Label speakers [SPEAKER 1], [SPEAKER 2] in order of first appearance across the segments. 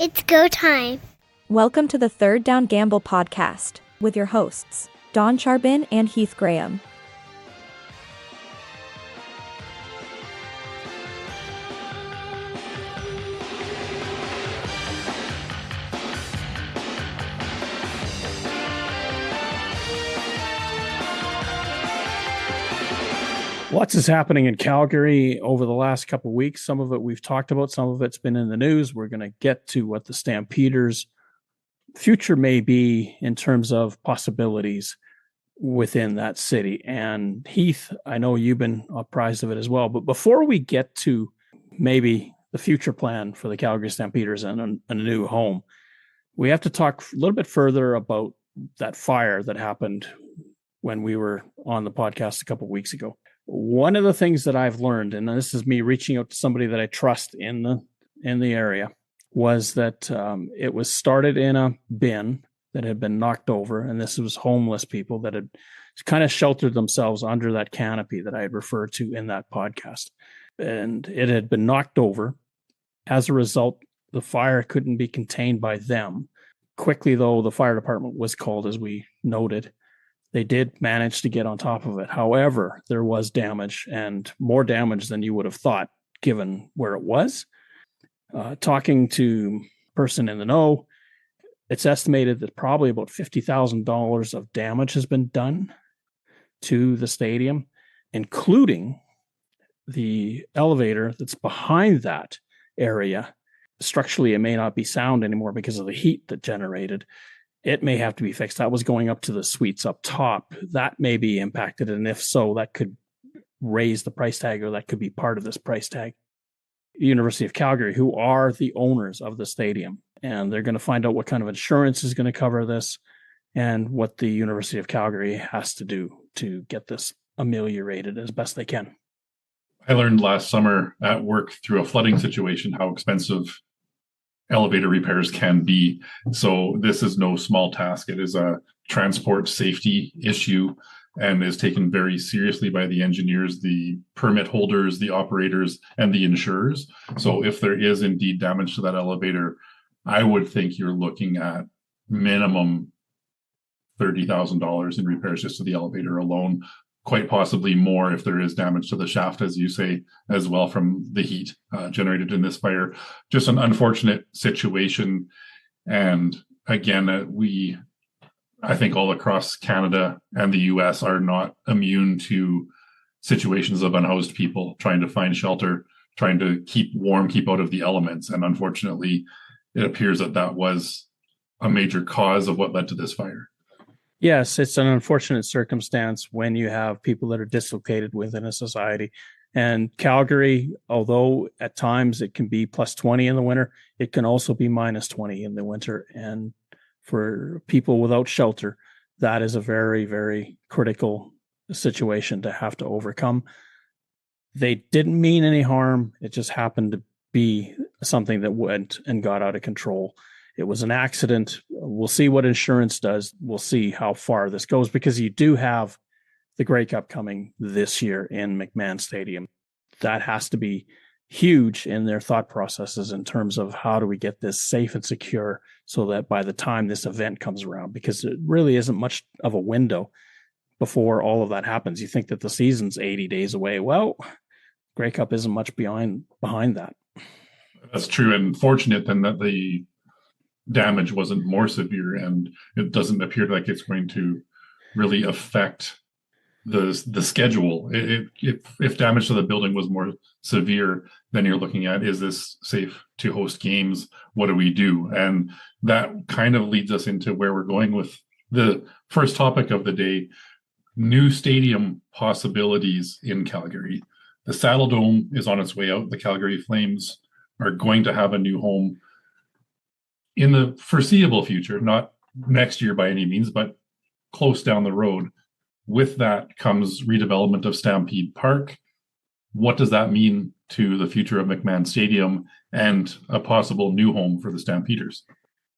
[SPEAKER 1] It's go time.
[SPEAKER 2] Welcome to the Third Down Gamble podcast with your hosts, Don Charbin and Heath Graham.
[SPEAKER 3] Lots is happening in Calgary over the last couple of weeks. Some of it we've talked about. Some of it's been in the news. We're going to get to what the Stampeders' future may be in terms of possibilities within that city. And Heath, I know you've been apprised of it as well. But before we get to maybe the future plan for the Calgary Stampeders and a new home, we have to talk a little bit further about that fire that happened when we were on the podcast a couple of weeks ago. One of the things that I've learned, and this is me reaching out to somebody that I trust in the area, was that it was started in a bin that had been knocked over, and this was homeless people that had kind of sheltered themselves under that canopy that I had referred to in that podcast. And it had been knocked over. As a result, the fire couldn't be contained by them. Quickly, though, the fire department was called, as we noted. They did manage to get on top of it. However, there was damage, and more damage than you would have thought, given where it was. Talking to a person in the know, it's estimated that probably about $50,000 of damage has been done to the stadium, including the elevator that's behind that area. Structurally, it may not be sound anymore because of the heat that generated. It may have to be fixed. That was going up to the suites up top. That may be impacted. And if so, that could raise the price tag, or that could be part of this price tag. University of Calgary, who are the owners of the stadium, and they're going to find out what kind of insurance is going to cover this and what the University of Calgary has to do to get this ameliorated as best they can.
[SPEAKER 4] I learned last summer at work through a flooding situation how expensive elevator repairs can be. So this is no small task. It is a transport safety issue and is taken very seriously by the engineers, the permit holders, the operators, and the insurers. So if there is indeed damage to that elevator, I would think you're looking at minimum $30,000 in repairs just to the elevator alone. Quite possibly more if there is damage to the shaft, as you say, as well from the heat generated in this fire. Just an unfortunate situation. And again, I think all across Canada and the US are not immune to situations of unhoused people trying to find shelter, trying to keep warm, keep out of the elements. And unfortunately, it appears that was a major cause of what led to this fire.
[SPEAKER 3] Yes, it's an unfortunate circumstance when you have people that are dislocated within a society. And Calgary, although at times it can be plus 20 in the winter, it can also be minus 20 in the winter. And for people without shelter, that is a very, very critical situation to have to overcome. They didn't mean any harm. It just happened to be something that went and got out of control. It was an accident. We'll see what insurance does. We'll see how far this goes, because you do have the Grey Cup coming this year in McMahon Stadium. That has to be huge in their thought processes in terms of how do we get this safe and secure so that by the time this event comes around, because it really isn't much of a window before all of that happens. You think that the season's 80 days away. Well, Grey Cup isn't much behind that.
[SPEAKER 4] That's true, and fortunate then that the damage wasn't more severe, and it doesn't appear like it's going to really affect the schedule. If damage to the building was more severe, then you're looking at, is this safe to host games? What do we do? And that kind of leads us into where we're going with the first topic of the day: new stadium possibilities in Calgary. The Saddle Dome is on its way out. The Calgary Flames are going to have a new home in the foreseeable future, not next year by any means, but close down the road. With that comes redevelopment of Stampede Park. What does that mean to the future of McMahon Stadium and a possible new home for the Stampeders?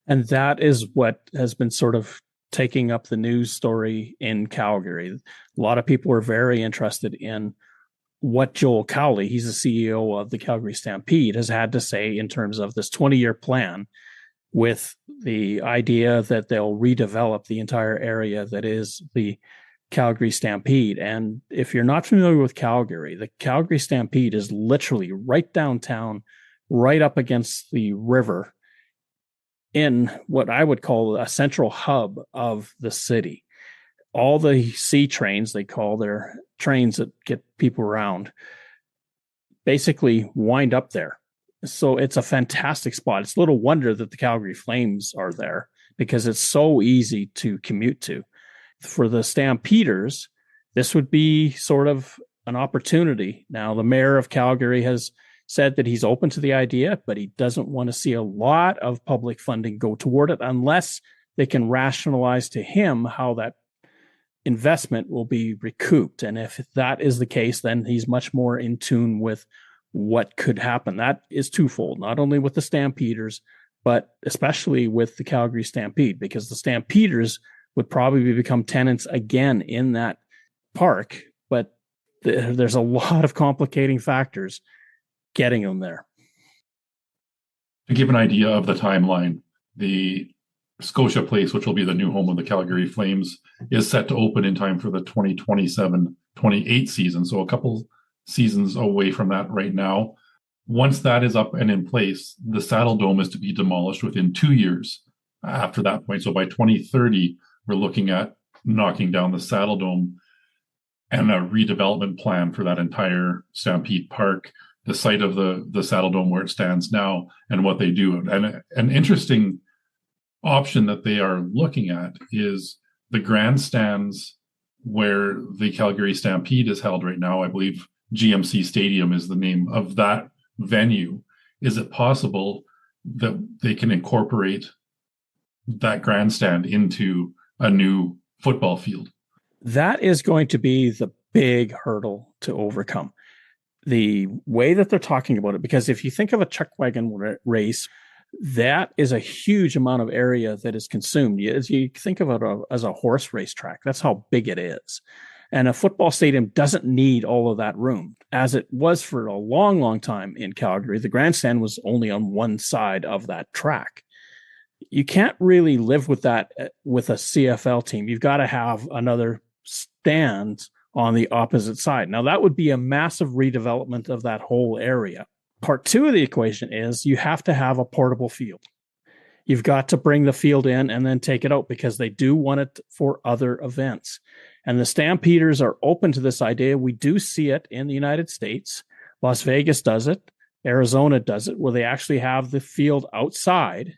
[SPEAKER 3] And that is what has been sort of taking up the news story in Calgary. A lot of people are very interested in what Joel Cowley, he's the CEO of the Calgary Stampede, has had to say in terms of this 20-year plan with the idea that they'll redevelop the entire area that is the Calgary Stampede. And if you're not familiar with Calgary, the Calgary Stampede is literally right downtown, right up against the river, in what I would call a central hub of the city. All the C trains, they call their trains that get people around, basically wind up there. So it's a fantastic spot. It's little wonder that the Calgary Flames are there, because it's so easy to commute to. For the Stampeders, this would be sort of an opportunity. Now, the mayor of Calgary has said that he's open to the idea, but he doesn't want to see a lot of public funding go toward it unless they can rationalize to him how that investment will be recouped. And if that is the case, then he's much more in tune with what could happen. That is twofold, not only with the Stampeders, but especially with the Calgary Stampede, because the Stampeders would probably become tenants again in that park, but there's a lot of complicating factors getting them there.
[SPEAKER 4] To give an idea of the timeline, the Scotia Place, which will be the new home of the Calgary Flames, is set to open in time for the 2027-28 season. So a couple seasons away from that right now. Once that is up and in place, the Saddle Dome is to be demolished within 2 years after that point. So by 2030, we're looking at knocking down the Saddle Dome and a redevelopment plan for that entire Stampede Park, the site of the Saddle Dome where it stands now, and what they do. And an interesting option that they are looking at is the grandstands where the Calgary Stampede is held right now. I believe GMC Stadium is the name of that venue. Is it possible that they can incorporate that grandstand into a new football field?
[SPEAKER 3] That is going to be the big hurdle to overcome. The way that they're talking about it, because if you think of a chuck wagon race, that is a huge amount of area that is consumed. As you think of it as a horse race track, that's how big it is. And a football stadium doesn't need all of that room, as it was for a long, long time in Calgary. The grandstand was only on one side of that track. You can't really live with that with a CFL team. You've got to have another stand on the opposite side. Now, that would be a massive redevelopment of that whole area. Part two of the equation is you have to have a portable field. You've got to bring the field in and then take it out, because they do want it for other events. And the Stampeders are open to this idea. We do see it in the United States. Las Vegas does it. Arizona does it, where they actually have the field outside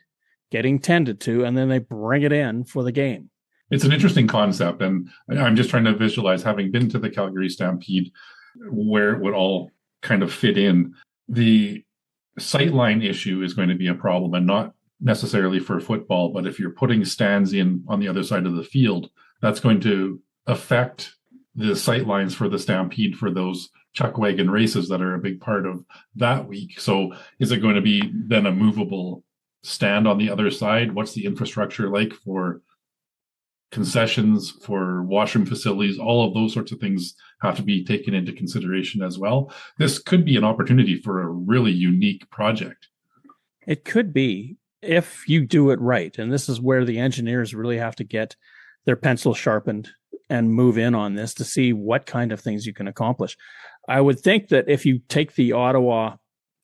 [SPEAKER 3] getting tended to, and then they bring it in for the game.
[SPEAKER 4] It's an interesting concept, and I'm just trying to visualize, having been to the Calgary Stampede, where it would all kind of fit in. The sightline issue is going to be a problem, and not necessarily for football, but if you're putting stands in on the other side of the field, that's going to affect the sightlines for the Stampede for those chuck wagon races that are a big part of that week. So is it going to be then a movable stand on the other side? What's the infrastructure like for concessions, for washroom facilities? All of those sorts of things have to be taken into consideration as well. This could be an opportunity for a really unique project.
[SPEAKER 3] It could be, if you do it right. And this is where the engineers really have to get their pencil sharpened and move in on this to see what kind of things you can accomplish. I would think that if you take the Ottawa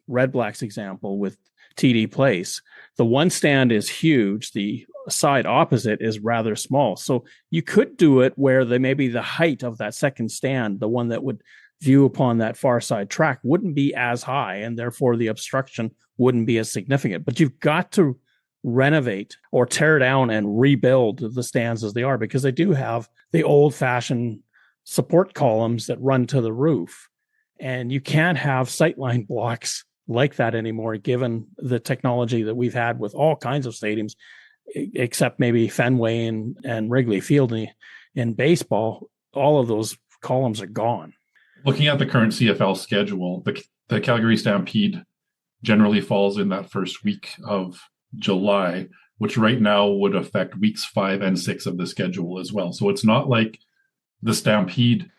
[SPEAKER 3] Red Blacks example with TD Place, the one stand is huge. The side opposite is rather small. So you could do it where maybe the height of that second stand, the one that would view upon that far side track, wouldn't be as high, and therefore the obstruction wouldn't be as significant. But you've got to renovate or tear down and rebuild the stands as they are, because they do have the old-fashioned support columns that run to the roof. And you can't have sightline blocks like that anymore, given the technology that we've had with all kinds of stadiums, except maybe Fenway and Wrigley Field in baseball. All of those columns are gone.
[SPEAKER 4] Looking at the current CFL schedule, the Calgary Stampede generally falls in that first week of July, which right now would affect weeks 5 and 6 of the schedule as well. So it's not like the Stampede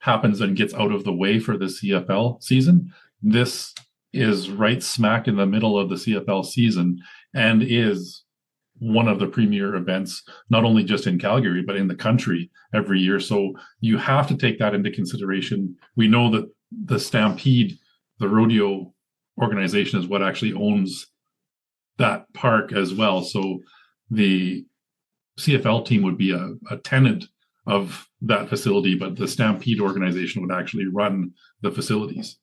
[SPEAKER 4] happens and gets out of the way for the CFL season. This is right smack in the middle of the CFL season and is one of the premier events, not only just in Calgary, but in the country every year. So you have to take that into consideration. We know that the Stampede, the rodeo organization, is what actually owns that park as well. So the CFL team would be a tenant of that facility, but the Stampede organization would actually run the facilities.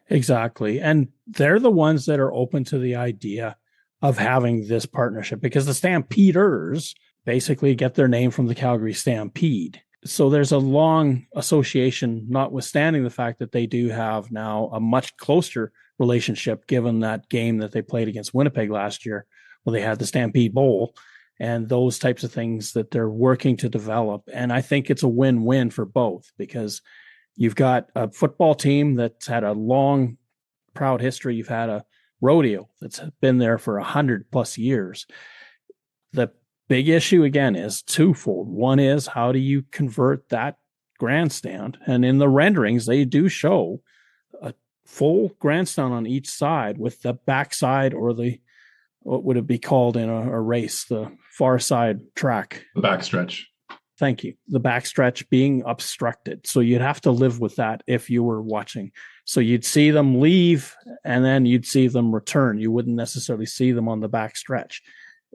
[SPEAKER 3] Exactly. And they're the ones that are open to the idea of having this partnership, because the Stampeders basically get their name from the Calgary Stampede. So there's a long association, notwithstanding the fact that they do have now a much closer relationship, given that game that they played against Winnipeg last year, where they had the Stampede Bowl and those types of things that they're working to develop. And I think it's a win-win for both, because you've got a football team that's had a long, proud history. You've had a rodeo that's been there for 100+ years. The big issue, again, is twofold. One is, how do you convert that grandstand? And in the renderings, they do show a full grandstand on each side, with the backside, or the, what would it be called in a race, the far side track?
[SPEAKER 4] The backstretch.
[SPEAKER 3] Thank you. The backstretch being obstructed. So you'd have to live with that if you were watching. So you'd see them leave and then you'd see them return. You wouldn't necessarily see them on the backstretch.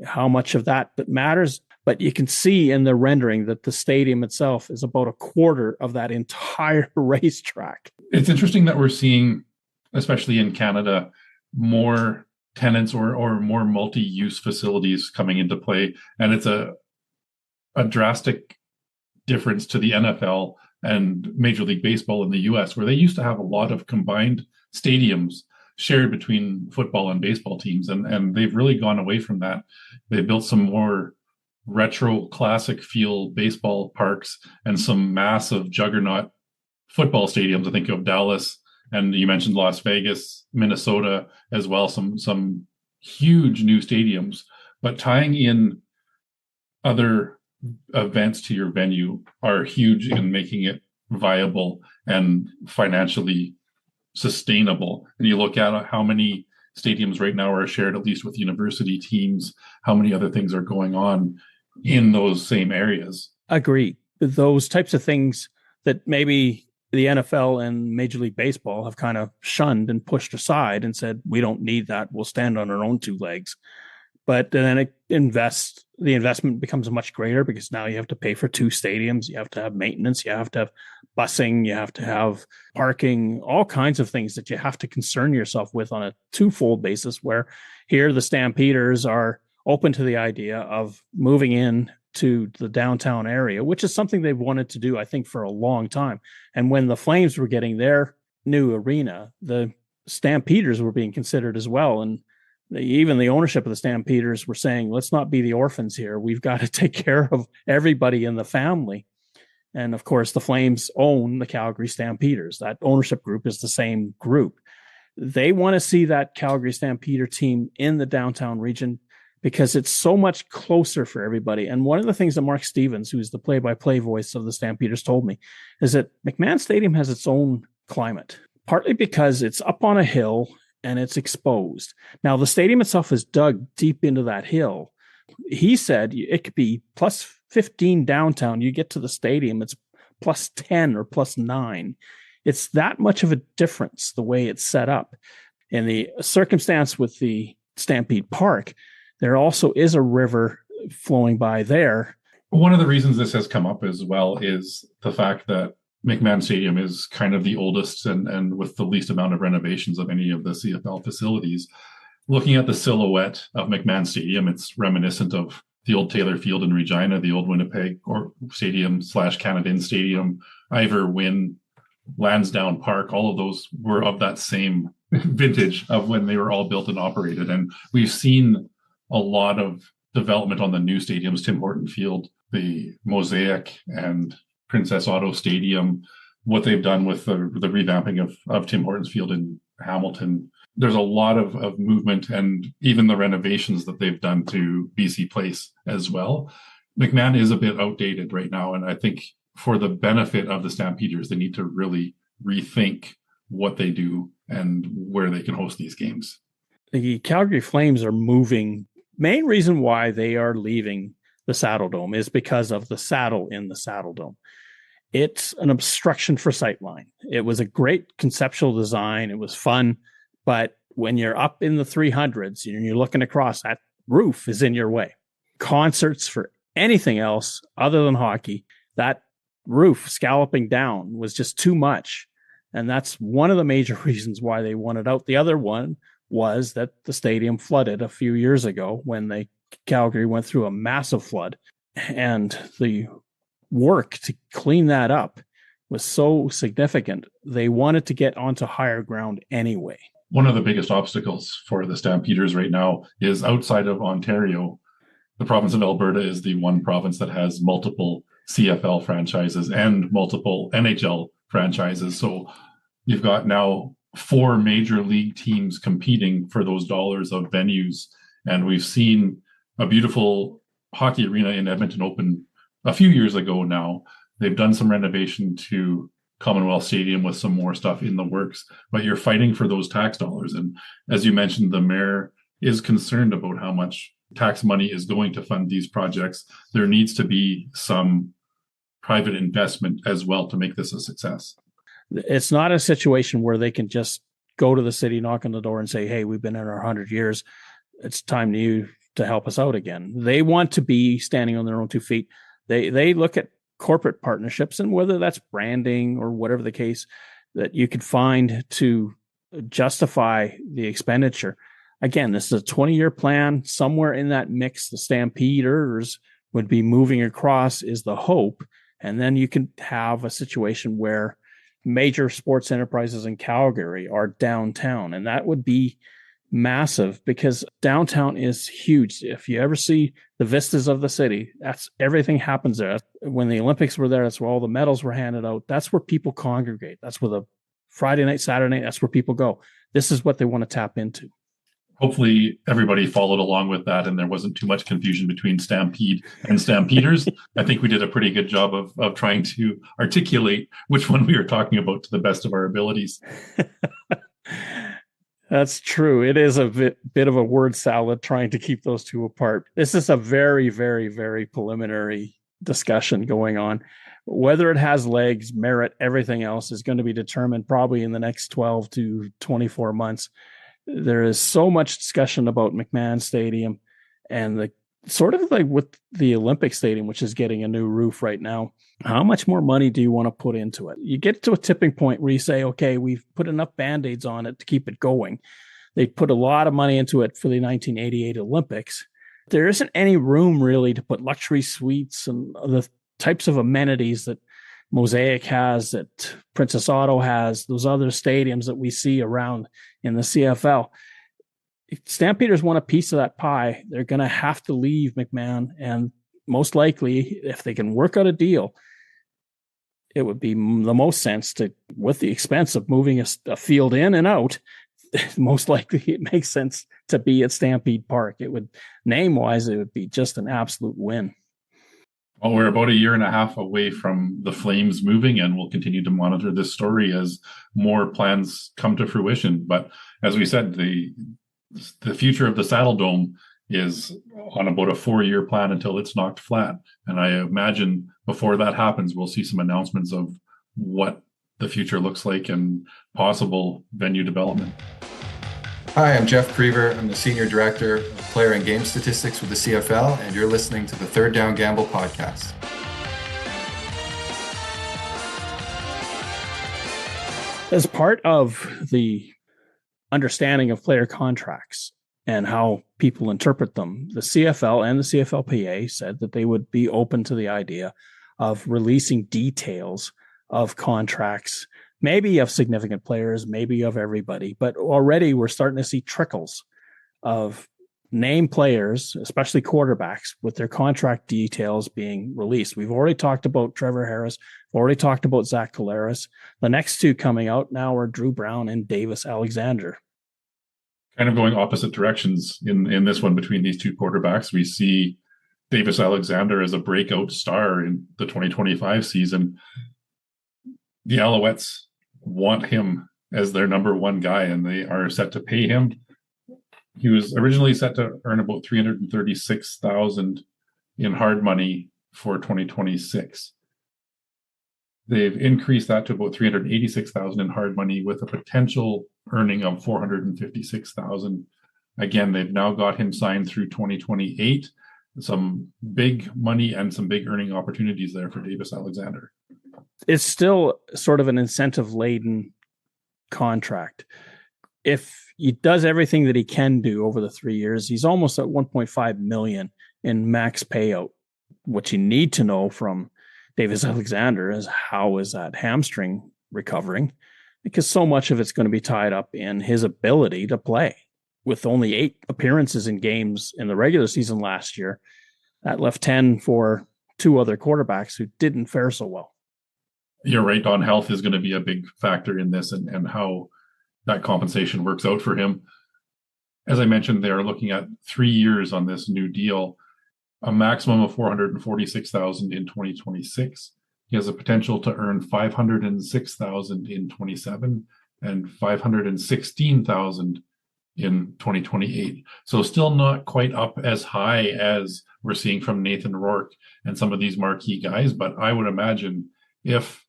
[SPEAKER 3] How much of that matters? But you can see in the rendering that the stadium itself is about a quarter of that entire racetrack.
[SPEAKER 4] It's interesting that we're seeing, especially in Canada, more tenants or more multi-use facilities coming into play. And it's a drastic difference to the NFL and Major League Baseball in the US, where they used to have a lot of combined stadiums shared between football and baseball teams. And they've really gone away from that. They built some more retro classic feel baseball parks and some massive juggernaut football stadiums. I think of Dallas, and you mentioned Las Vegas, Minnesota as well, some huge new stadiums. But tying in other events to your venue are huge in making it viable and financially sustainable. And you look at how many stadiums right now are shared, at least with university teams, how many other things are going on in those same areas.
[SPEAKER 3] Agreed. Those types of things that maybe the NFL and Major League Baseball have kind of shunned and pushed aside and said, we don't need that. We'll stand on our own two legs. But then the investment becomes much greater, because now you have to pay for two stadiums. You have to have maintenance. You have to have busing. You have to have parking, all kinds of things that you have to concern yourself with on a twofold basis, where here the Stampeders are open to the idea of moving in to the downtown area, which is something they've wanted to do, I think, for a long time. And when the Flames were getting their new arena, the Stampeders were being considered as well. And even the ownership of the Stampeders were saying, let's not be the orphans here. We've got to take care of everybody in the family. And of course, the Flames own the Calgary Stampeders. That ownership group is the same group. They want to see that Calgary Stampeder team in the downtown region, because it's so much closer for everybody. And one of the things that Mark Stevens, who's the play-by-play voice of the Stampeders, told me is that McMahon Stadium has its own climate, partly because it's up on a hill and it's exposed. Now, the stadium itself is dug deep into that hill. He said it could be plus 15 downtown. You get to the stadium, it's plus 10 or plus 9. It's that much of a difference the way it's set up. In the circumstance with the Stampede Park, there also is a river flowing by there.
[SPEAKER 4] One of the reasons this has come up as well is the fact that McMahon Stadium is kind of the oldest and with the least amount of renovations of any of the CFL facilities. Looking at the silhouette of McMahon Stadium, it's reminiscent of the old Taylor Field in Regina, the old Winnipeg or Stadium / Canadian Stadium, Ivor Wynn, Lansdowne Park. All of those were of that same vintage of when they were all built and operated. And we've seen a lot of development on the new stadiums, Tim Horton Field, the Mosaic, and Princess Auto Stadium, what they've done with the revamping of Tim Hortons Field in Hamilton. There's a lot of movement, and even the renovations that they've done to BC Place as well. McMahon is a bit outdated right now, and I think for the benefit of the Stampeders, they need to really rethink what they do and where they can host these games.
[SPEAKER 3] The Calgary Flames are moving main reason why they are leaving the Saddle Dome is because of the saddle in the Saddle Dome. It's an obstruction for sightline. It was a great conceptual design. It was fun, but when you're up in the 300s and you're looking across, that roof is in your way. Concerts for anything else other than hockey, that roof scalloping down was just too much. And that's one of the major reasons why they wanted out. The other one was that the stadium flooded a few years ago when Calgary went through a massive flood, and the work to clean that up was so significant. They wanted to get onto higher ground anyway.
[SPEAKER 4] One of the biggest obstacles for the Stampeders right now is outside of Ontario. The province of Alberta is the one province that has multiple CFL franchises and multiple NHL franchises. So you've got now 4 major league teams competing for those dollars of venues. And we've seen a beautiful hockey arena in Edmonton open a few years ago now. They've done some renovation to Commonwealth Stadium with some more stuff in the works, but you're fighting for those tax dollars. And as you mentioned, the mayor is concerned about how much tax money is going to fund these projects. There needs to be some private investment as well to make this a success.
[SPEAKER 3] It's not a situation where they can just go to the city, knock on the door and say, hey, we've been in our 100 years. It's time to help us out again. They want to be standing on their own 2 feet. They look at corporate partnerships, and whether that's branding or whatever the case that you could find to justify the expenditure. Again, this is a 20-year plan. Somewhere in that mix, the Stampeders would be moving across is the hope. And then you can have a situation where major sports enterprises in Calgary are downtown, and that would be massive because downtown is huge. If you ever see the vistas of the city, that's everything happens there. When the Olympics were there, that's where all the medals were handed out. That's where people congregate. That's where the Friday night, Saturday night, that's where people go. This is what they want to tap into.
[SPEAKER 4] Hopefully everybody followed along with that and there wasn't too much confusion between Stampede and Stampeders. I think we did a pretty good job of trying to articulate which one we were talking about to the best of our abilities.
[SPEAKER 3] That's true. It is a bit of a word salad trying to keep those two apart. This is a very, very, very preliminary discussion going on. Whether it has legs, merit, everything else is going to be determined probably in the next 12 to 24 months. There is so much discussion about McMahon Stadium and the sort of like with the Olympic Stadium, which is getting a new roof right now. How much more money do you want to put into it? You get to a tipping point where you say, okay, we've put enough Band-Aids on it to keep it going. They put a lot of money into it for the 1988 Olympics. There isn't any room really to put luxury suites and the types of amenities that Mosaic has, that Princess Auto has, those other stadiums that we see around in the CFL. If Stampeders want a piece of that pie, they're going to have to leave McMahon, and most likely, if they can work out a deal, it would be the most sense to, with the expense of moving a field in and out, most likely it makes sense to be at Stampede Park. It would, name-wise, it would be just an absolute win.
[SPEAKER 4] Well, we're about a year and a half away from the Flames moving, and we'll continue to monitor this story as more plans come to fruition. But as we said, the future of the Saddle Dome is on about a 4-year plan until it's knocked flat. And I imagine before that happens, we'll see some announcements of what the future looks like and possible venue development.
[SPEAKER 1] Hi, I'm Jeff Creever. I'm the Senior Director of Player and Game Statistics with the CFL, and you're listening to the Third Down Gamble podcast.
[SPEAKER 3] As part of the understanding of player contracts and how people interpret them, the CFL and the CFLPA said that they would be open to the idea of releasing details of contracts, maybe of significant players, maybe of everybody, but already we're starting to see trickles of named players, especially quarterbacks, with their contract details being released. We've already talked about Trevor Harris, already talked about Zach Collaros. The next two coming out now are Drew Brown and Davis Alexander.
[SPEAKER 4] Kind of going opposite directions in this one between these two quarterbacks. We see Davis Alexander as a breakout star in the 2025 season. The Alouettes want him as their number one guy, and they are set to pay him He was originally set to earn about 336,000 in hard money for 2026. They've increased that to about 386,000 in hard money with a potential earning of 456,000. Again, they've now got him signed through 2028. Some big money and some big earning opportunities there for Davis Alexander.
[SPEAKER 3] It's still sort of an incentive-laden contract. If he does everything that he can do over the 3 years, he's almost at 1.5 million in max payout. What you need to know from Davis Alexander is how is that hamstring recovering? Because so much of it's going to be tied up in his ability to play. With only 8 appearances in games in the regular season last year, that left 10 for 2 other quarterbacks who didn't fare so well.
[SPEAKER 4] You're right, Don. Health is going to be a big factor in this and how that compensation works out for him. As I mentioned, they are looking at 3 years on this new deal, a maximum of 446,000 in 2026. He has a potential to earn 506,000 in 27 and 516,000 in 2028. So still not quite up as high as we're seeing from Nathan Rourke and some of these marquee guys. But I would imagine if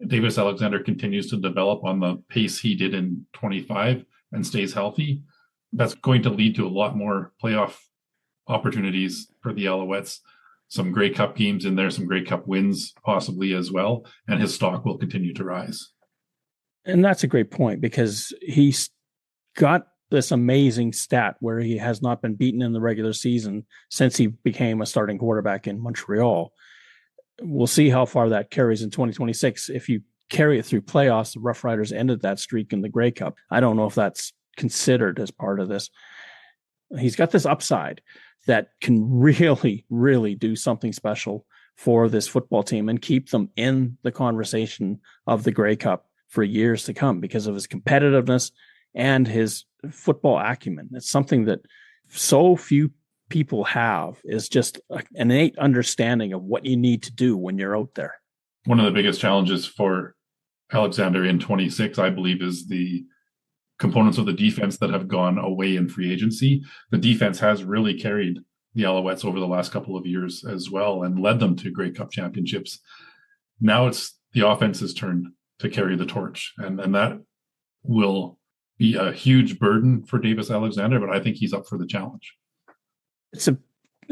[SPEAKER 4] Davis Alexander continues to develop on the pace he did in 25 and stays healthy, that's going to lead to a lot more playoff opportunities for the Alouettes. Some Grey Cup games in there, some Grey Cup wins possibly as well, and his stock will continue to rise.
[SPEAKER 3] And that's a great point because he's got this amazing stat where he has not been beaten in the regular season since he became a starting quarterback in Montreal. We'll see how far that carries in 2026. If you carry it through playoffs, the Rough Riders ended that streak in the Grey Cup. I don't know if that's considered as part of this. He's got this upside that can really, really do something special for this football team and keep them in the conversation of the Grey Cup for years to come because of his competitiveness and his football acumen. It's something that so few people have, is just an innate understanding of what you need to do when you're out there.
[SPEAKER 4] One of the biggest challenges for Alexander in 26, I believe, is the components of the defense that have gone away in free agency. The defense has really carried the Alouettes over the last couple of years as well and led them to Grey Cup championships. Now it's the offense's turn to carry the torch, and that will be a huge burden for Davis Alexander, but I think he's up for the challenge.
[SPEAKER 3] It's a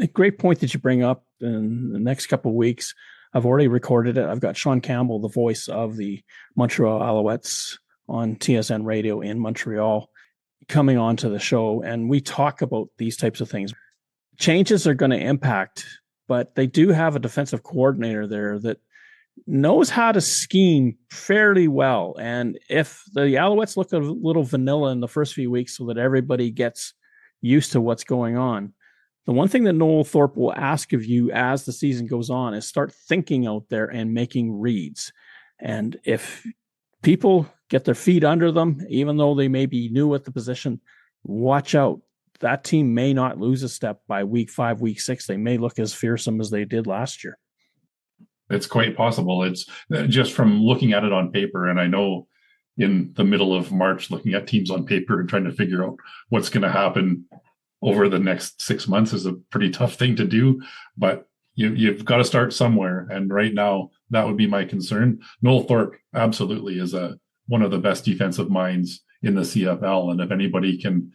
[SPEAKER 3] great point that you bring up. In the next couple of weeks, I've already recorded it. I've got Sean Campbell, the voice of the Montreal Alouettes on TSN radio in Montreal, coming on to the show. And we talk about these types of things. Changes are going to impact, but they do have a defensive coordinator there that knows how to scheme fairly well. And if the Alouettes look a little vanilla in the first few weeks so that everybody gets used to what's going on, the one thing that Noel Thorpe will ask of you as the season goes on is start thinking out there and making reads. And if people get their feet under them, even though they may be new at the position, watch out. That team may not lose a step by week 5, week 6. They may look as fearsome as they did last year.
[SPEAKER 4] It's quite possible. It's just from looking at it on paper. And I know in the middle of March, looking at teams on paper and trying to figure out what's going to happen over the next 6 months is a pretty tough thing to do, but you've got to start somewhere. And right now, that would be my concern. Noel Thorpe absolutely is one of the best defensive minds in the CFL. And if anybody can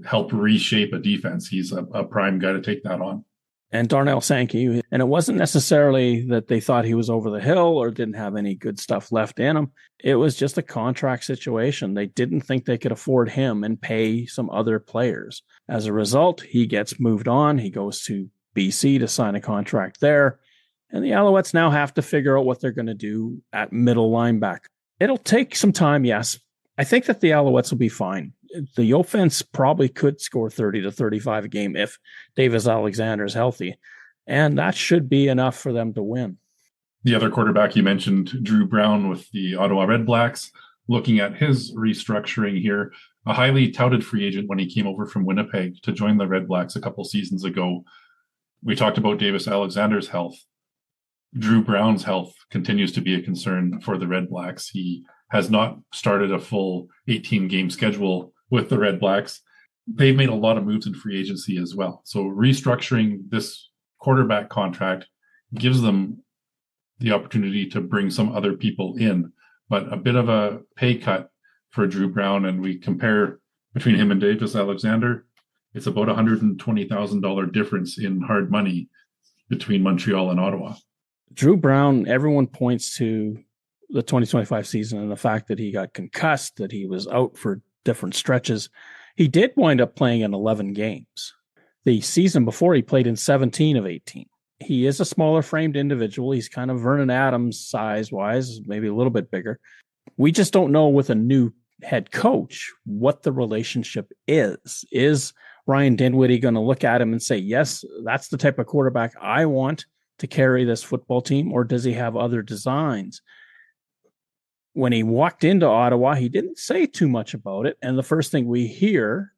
[SPEAKER 4] help reshape a defense, he's a prime guy to take that on.
[SPEAKER 3] And Darnell Sankey, and it wasn't necessarily that they thought he was over the hill or didn't have any good stuff left in him. It was just a contract situation. They didn't think they could afford him and pay some other players. As a result, he gets moved on. He goes to BC to sign a contract there. And the Alouettes now have to figure out what they're going to do at middle linebacker. It'll take some time, yes. I think that the Alouettes will be fine. The offense probably could score 30 to 35 a game if Davis Alexander is healthy. And that should be enough for them to win.
[SPEAKER 4] The other quarterback you mentioned, Drew Brown with the Ottawa Red Blacks, looking at his restructuring here, a highly touted free agent when he came over from Winnipeg to join the Red Blacks a couple seasons ago. We talked about Davis Alexander's health. Drew Brown's health continues to be a concern for the Red Blacks. He has not started a full 18-game schedule with the Red Blacks. they've made a lot of moves in free agency as well. So restructuring this quarterback contract gives them the opportunity to bring some other people in, but a bit of a pay cut for Drew Brown. And we compare between him and Davis Alexander, it's about $120,000 difference in hard money between Montreal and Ottawa.
[SPEAKER 3] Drew Brown, everyone points to the 2025 season and the fact that he got concussed, that he was out for different stretches. He did wind up playing in 11 games. The season before, he played in 17 of 18. He is a smaller framed individual. He's kind of Vernon Adams size-wise, maybe a little bit bigger. We just don't know with a new head coach what the relationship is. Is Ryan Dinwiddie going to look at him and say, yes, that's the type of quarterback I want to carry this football team, or does he have other designs? When he walked into Ottawa, he didn't say too much about it. And the first thing we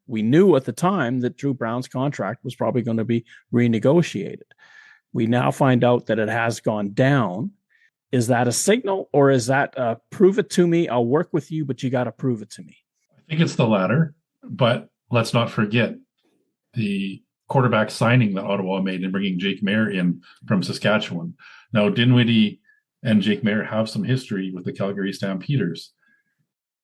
[SPEAKER 3] knew at the time that Drew Brown's contract was probably going to be renegotiated. We now find out that it has gone down. Is that a signal, or is that prove it to me? I'll work with you, but you got to prove it to me.
[SPEAKER 4] I think it's the latter, but let's not forget the quarterback signing that Ottawa made in bringing Jake Maier in from Saskatchewan. Now, Dinwiddie and Jake Maier have some history with the Calgary Stampeders.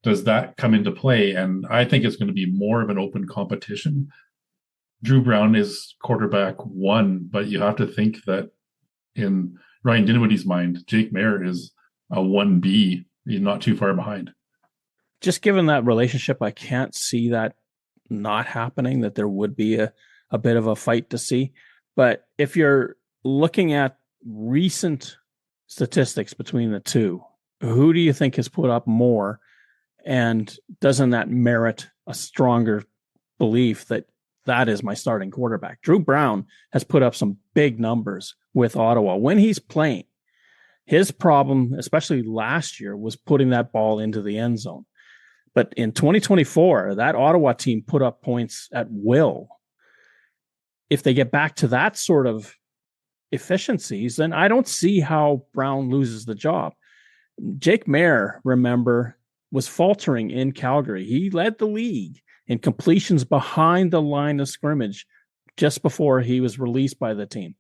[SPEAKER 4] Does that come into play? And I think it's going to be more of an open competition. Drew Brown is quarterback one, but you have to think that in Ryan Dinwiddie's mind, Jake Maier is a 1B. He's not too far behind.
[SPEAKER 3] Just given that relationship, I can't see that not happening, that there would be a bit of a fight to see. But if you're looking at recent statistics between the two, who do you think has put up more? And doesn't that merit a stronger belief that that is my starting quarterback? Drew Brown has put up some big numbers with Ottawa. When he's playing, his problem, especially last year, was putting that ball into the end zone. But in 2024, that Ottawa team put up points at will. If they get back to that sort of efficiencies, then I don't see how Brown loses the job. Jake Maier, remember, was faltering in Calgary. He led the league in completions behind the line of scrimmage just before he was released by the team.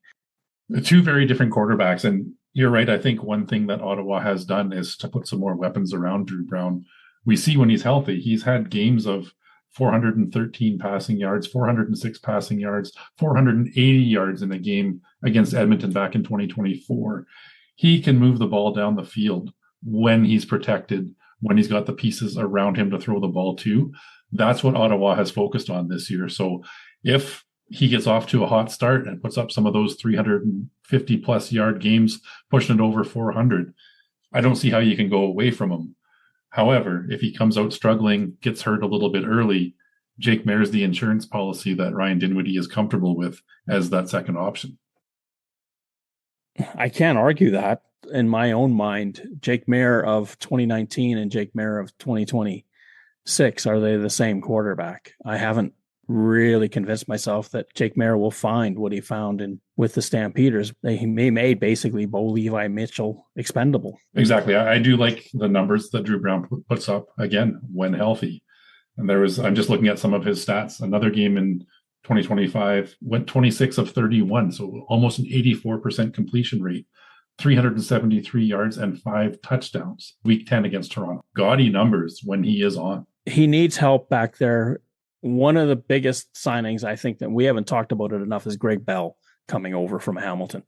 [SPEAKER 4] Two very different quarterbacks. And you're right. I think one thing that Ottawa has done is to put some more weapons around Drew Brown. We see when he's healthy, he's had games of 413 passing yards, 406 passing yards, 480 yards in a game against Edmonton back in 2024. He can move the ball down the field when he's protected, when he's got the pieces around him to throw the ball to. That's what Ottawa has focused on this year. So if he gets off to a hot start and puts up some of those 350 plus yard games, pushing it over 400, I don't see how you can go away from him. However, if he comes out struggling, gets hurt a little bit early, Jake Maier is the insurance policy that Ryan Dinwiddie is comfortable with as that second option.
[SPEAKER 3] I can't argue that. In my own mind, Jake Maier of 2019 and Jake Maier of 2026, are they the same quarterback? I haven't really convinced myself that Jake Maier will find what he found with the Stampeders. They made basically Bo Levi Mitchell expendable.
[SPEAKER 4] Exactly. I do like the numbers that Drew Brown puts up, again, when healthy. And I'm just looking at some of his stats. Another game in 2025 went 26 of 31, so almost an 84% completion rate, 373 yards and 5 touchdowns. Week 10 against Toronto. Gaudy numbers when he is on.
[SPEAKER 3] He needs help back there. One of the biggest signings, I think, that we haven't talked about it enough, is Greg Bell coming over from Hamilton.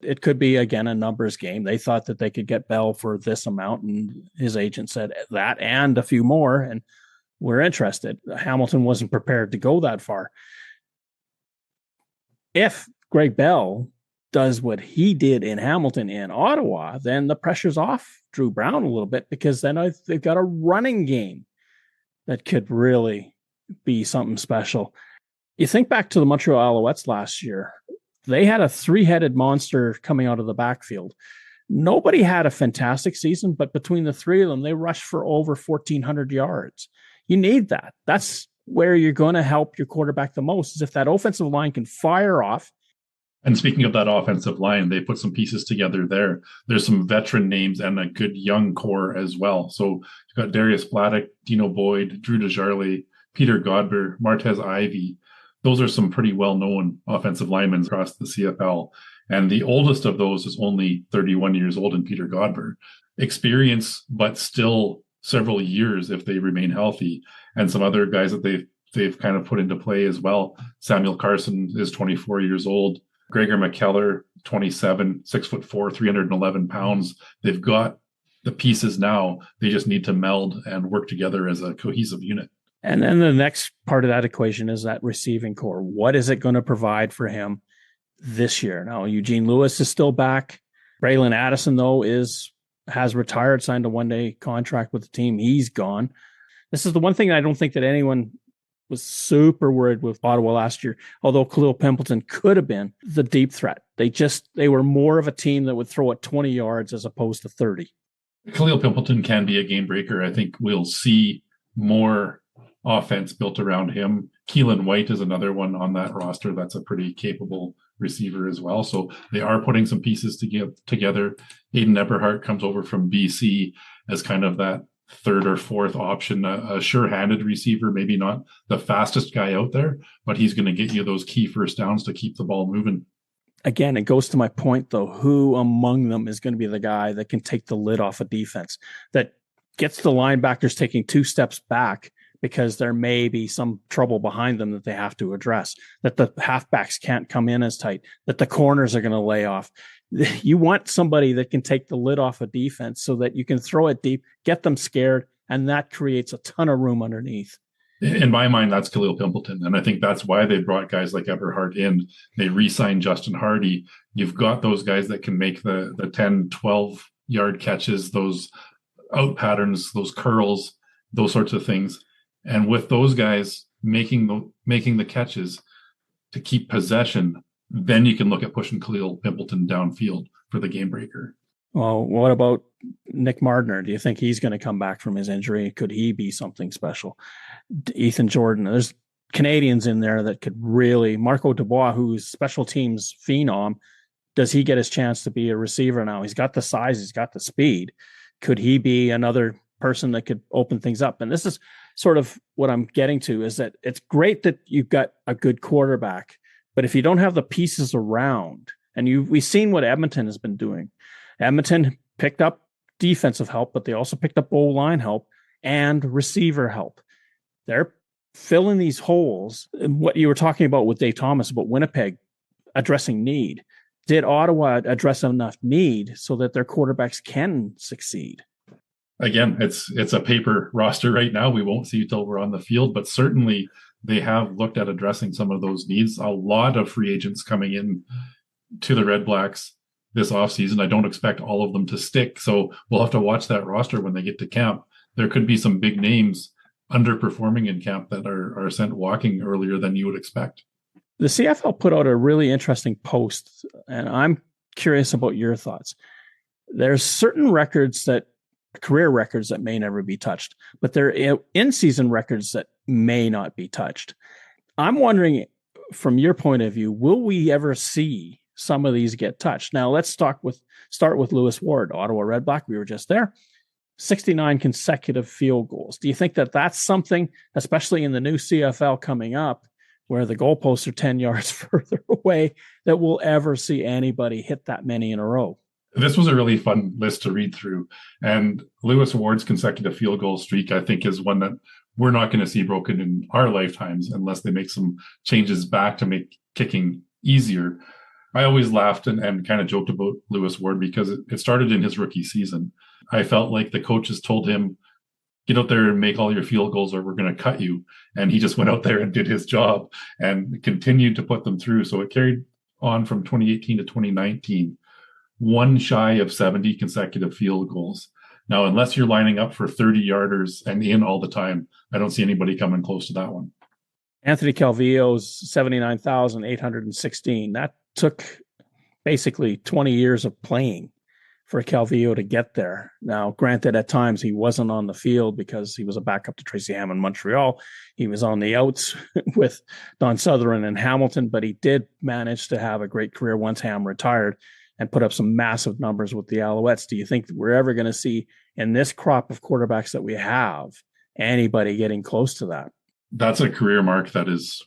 [SPEAKER 3] It could be, again, a numbers game. They thought that they could get Bell for this amount, and his agent said that and a few more, and we're interested. Hamilton wasn't prepared to go that far. If Greg Bell does what he did in Hamilton and Ottawa, then the pressure's off Drew Brown a little bit, because then they've got a running game that could really be something special. You think back to the Montreal Alouettes last year, they had a 3-headed monster coming out of the backfield. Nobody had a fantastic season, but between the three of them, they rushed for over 1,400 yards. You need that. That's where you're going to help your quarterback the most, is if that offensive line can fire off.
[SPEAKER 4] And speaking of that offensive line, they put some pieces together there. There's some veteran names and a good young core as well. So you've got Darius Bladdock, Dino Boyd, Drew DeJarle, Peter Godber, Martez Ivey. Those are some pretty well-known offensive linemen across the CFL. And the oldest of those is only 31 years old in Peter Godber. Experience, but still several years if they remain healthy. And some other guys that they've kind of put into play as well. Samuel Carson is 24 years old. Gregor McKellar, 27, 6'4", 311 pounds. They've got the pieces now. They just need to meld and work together as a cohesive unit.
[SPEAKER 3] And then the next part of that equation is that receiving core. What is it going to provide for him this year? Now, Eugene Lewis is still back. Braylon Addison, though, has retired, signed a one-day contract with the team. He's gone. This is the one thing I don't think that anyone was super worried with Ottawa last year, although Khalil Pimpleton could have been the deep threat. They were more of a team that would throw it 20 yards as opposed to 30.
[SPEAKER 4] Khalil Pimpleton can be a game breaker. I think we'll see more offense built around him. Keelan White is another one on that roster that's a pretty capable receiver as well. So they are putting some pieces together. Aiden Eberhardt comes over from BC as kind of that third or fourth option, a sure-handed receiver, maybe not the fastest guy out there, but he's going to get you those key first downs to keep the ball moving.
[SPEAKER 3] Again, it goes to my point, though, who among them is going to be the guy that can take the lid off a defense, that gets the linebackers taking 2 steps back because there may be some trouble behind them that they have to address, that the halfbacks can't come in as tight, that the corners are going to lay off. You want somebody that can take the lid off a defense so that you can throw it deep, get them scared, and that creates a ton of room underneath.
[SPEAKER 4] In my mind, that's Khalil Pimpleton. And I think that's why they brought guys like Eberhardt in. They re-signed Justin Hardy. You've got those guys that can make the 10, 12-yard catches, those out patterns, those curls, those sorts of things. And with those guys making the catches to keep possession, then you can look at pushing Khalil Pimpleton downfield for the game breaker.
[SPEAKER 3] Well, what about Nick Mardner? Do you think he's going to come back from his injury? Could he be something special? Ethan Jordan, there's Canadians in there that could really. Marco Dubois, who's special teams phenom, does he get his chance to be a receiver now? He's got the size, he's got the speed. Could he be another person that could open things up? And this is sort of what I'm getting to, is that it's great that you've got a good quarterback, but if you don't have the pieces around, and we've seen what Edmonton has been doing. Edmonton picked up defensive help, but they also picked up O-line help and receiver help. They're filling these holes. What you were talking about with Dave Thomas about Winnipeg addressing need. Did Ottawa address enough need so that their quarterbacks can succeed?
[SPEAKER 4] Again, it's a paper roster right now. We won't see until we're on the field, but certainly they have looked at addressing some of those needs. A lot of free agents coming in to the Red Blacks this offseason. I don't expect all of them to stick, so we'll have to watch that roster when they get to camp. There could be some big names underperforming in camp that are sent walking earlier than you would expect.
[SPEAKER 3] The CFL put out a really interesting post, and I'm curious about your thoughts. There's certain career records that may never be touched, but there are in-season records that may not be touched. I'm wondering, from your point of view, will we ever see some of these get touched? Now, let's start with Lewis Ward, Ottawa Red Black. We were just there. 69 consecutive field goals. Do you think that that's something, especially in the new CFL coming up, where the goalposts are 10 yards further away, that we'll ever see anybody hit that many in a row?
[SPEAKER 4] This was a really fun list to read through. And Lewis Ward's consecutive field goal streak, I think, is one that we're not going to see broken in our lifetimes unless they make some changes back to make kicking easier. I always laughed and kind of joked about Lewis Ward because it started in his rookie season. I felt like the coaches told him, get out there and make all your field goals or we're going to cut you. And he just went out there and did his job and continued to put them through. So it carried on from 2018 to 2019, one shy of 70 consecutive field goals. Now, unless you're lining up for 30-yarders and in all the time, I don't see anybody coming close to that one.
[SPEAKER 3] Anthony Calvillo's 79,816. That took basically 20 years of playing for Calvillo to get there. Now, granted, at times he wasn't on the field because he was a backup to Tracy Ham in Montreal. He was on the outs with Don Sutherland and Hamilton, but he did manage to have a great career once Ham retired and put up some massive numbers with the Alouettes. Do you think that we're ever going to see in this crop of quarterbacks that we have anybody getting close to that?
[SPEAKER 4] that's a career mark that is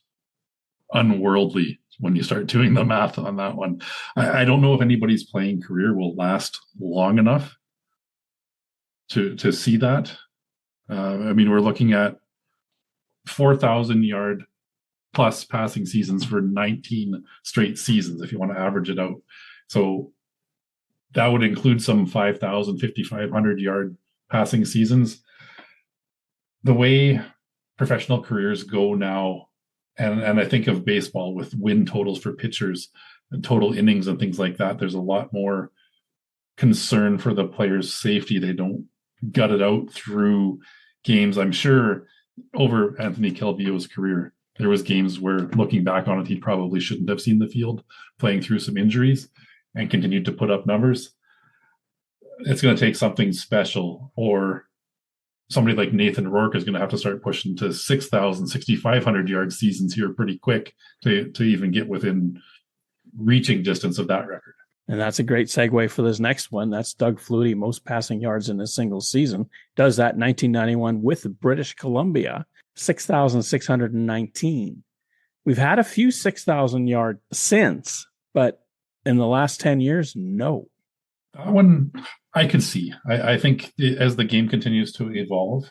[SPEAKER 4] unworldly when you start doing the math on that one. I don't know if anybody's playing career will last long enough to see that. I mean, we're looking at 4,000 yard plus passing seasons for 19 straight seasons, if you want to average it out. So that would include some 5,000, 5,500 yard passing seasons. The way professional careers go now, and I think of baseball with win totals for pitchers and total innings and things like that, there's a lot more concern for the player's safety. They don't gut it out through games. I'm sure over Anthony Calvillo's career, there was games where, looking back on it, he probably shouldn't have seen the field, playing through some injuries, and continued to put up numbers. It's going to take something special, or somebody like Nathan Rourke is going to have to start pushing to 6,000, 6,500 yard seasons here pretty quick to even get within reaching distance of that record.
[SPEAKER 3] And that's a great segue for this next one. That's Doug Flutie, most passing yards in a single season. Does that in 1991 with British Columbia, 6,619. We've had a few 6,000 yard since, but in the last 10 years, no.
[SPEAKER 4] That one I can see. I think as the game continues to evolve,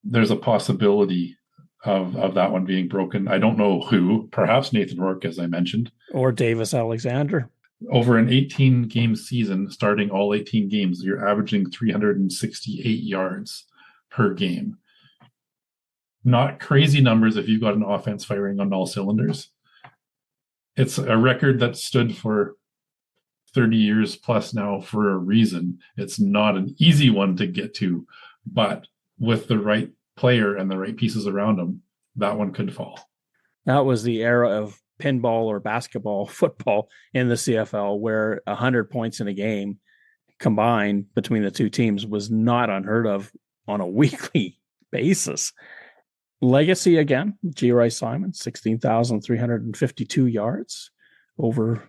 [SPEAKER 4] there's a possibility of that one being broken. I don't know who, perhaps Nathan Rourke, as I mentioned.
[SPEAKER 3] Or Davis Alexander.
[SPEAKER 4] Over an 18-game season, starting all 18 games, you're averaging 368 yards per game. Not crazy numbers if you've got an offense firing on all cylinders. It's a record that stood for 30 years plus now for a reason. It's not an easy one to get to, but with the right player and the right pieces around him, that one could fall.
[SPEAKER 3] That was the era of pinball or basketball, football in the CFL, where 100 points in a game combined between the two teams was not unheard of on a weekly basis. Legacy again, G. Roy Simon, 16,352 yards over